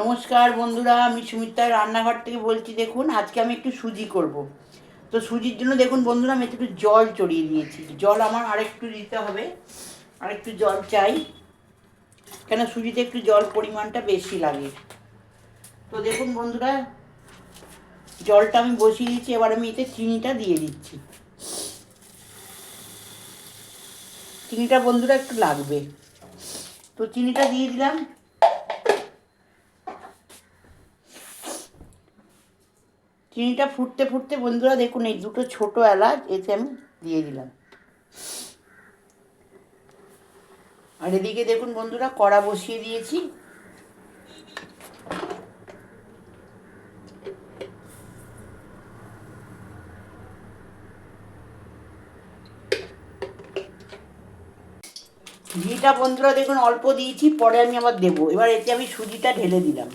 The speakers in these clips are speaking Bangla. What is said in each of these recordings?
নমস্কার বন্ধুরা, আমি সুমিত্রার রান্নাঘর থেকে বলছি। দেখুন, আজকে আমি একটু সুজি করব। তো সুজির জন্য দেখুন বন্ধুরা, আমি একটু জল চড়িয়ে দিয়েছি। জল আমার আরেকটু দিতে হবে, আরেকটু জল চাই, কেন সুজিতে একটু জল পরিমাণটা বেশি লাগে। তো দেখুন বন্ধুরা, জলটা আমি বসিয়ে দিচ্ছি। এবার আমি এতে চিনিটা দিয়ে দিচ্ছি। চিনিটা বন্ধুরা একটু লাগবে, তো চিনিটা দিয়ে দিলাম। চিনিটা ফুটতে ফুটতে বন্ধুরা দেখুন, এই দুটো ছোটো এলাচ এতে আমি দিয়ে দিলাম। আর এদিকে দেখুন বন্ধুরা, কড়া বসিয়ে দিয়েছি। ঘিটা বন্ধুরা দেখুন অল্প দিয়েছি, পরে আমি আবার দেবো। এবার এতে আমি সুজিটা ঢেলে দিলাম।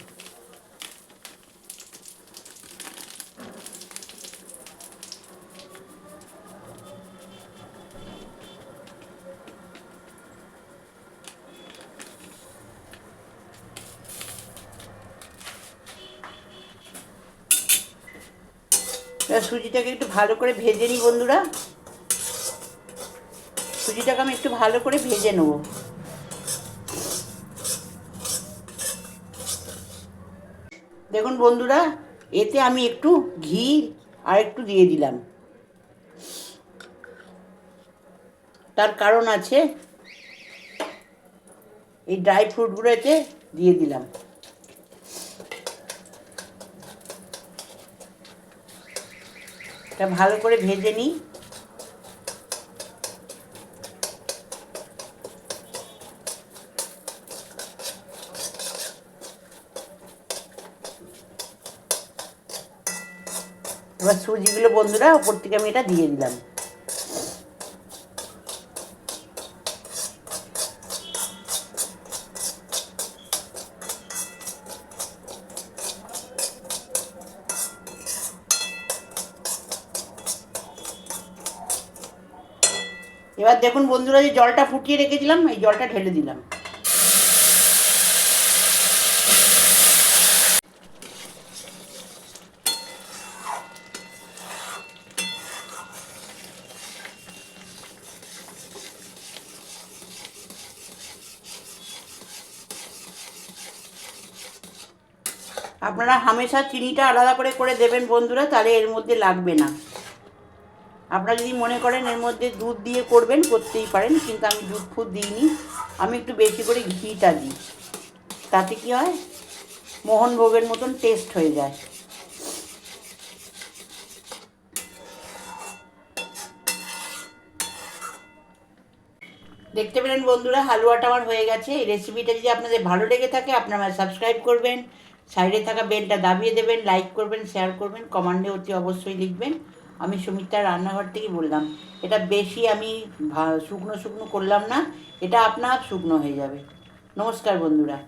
এবার সুজিটাকে একটু ভালো করে ভেজে নিই বন্ধুরা। সুজিটাকে আমি একটু ভালো করে ভেজে নেব। দেখুন বন্ধুরা, এতে আমি একটু ঘি আর একটু দিয়ে দিলাম। তার কারণ আছে, এই ড্রাই ফ্রুটগুলো এতে দিয়ে দিলাম। এটা ভালো করে ভেজে নিই। এবার সুজিগুলো বন্ধুরা ওপর থেকে আমি এটা দিয়ে দিলাম। এবার দেখুন বন্ধুরা, যে জলটা ফুটিয়ে রেখেছিলাম, এই জলটা ঢেলে দিলাম। আপনারা হামেশা চিনিটা আলাদা করে করে দেবেন বন্ধুরা, তাহলে এর মধ্যে লাগবে না। আপনারা যদি মনে করেন এর মধ্যে দুধ দিয়ে করবেন, করতেই পারেন, কিন্তু আমি দুধ ফুদ দিইনি। আমি একটু বেশি করে ঘিটা দিই। তাতে কি হয়, মোহনভোগের মতন টেস্ট হয়ে যায়। দেখতে পেলেন বন্ধুরা, হালুয়াটা আমার হয়ে গেছে। এই রেসিপিটা যদি আপনাদের ভালো লেগে থাকে, আপনারা সাবস্ক্রাইব করবেন, সাইডে থাকা বেলটা দাবিয়ে দেবেন, লাইক করবেন, শেয়ার করবেন, কমেন্টে অতি অবশ্যই লিখবেন আমি সুমিত্রার রান্নাঘর থেকে বললাম। এটা বেশি আমি শুকনো শুকনো করলাম না, এটা আপনা আপ শুকনো হয়ে যাবে। নমস্কার বন্ধুরা।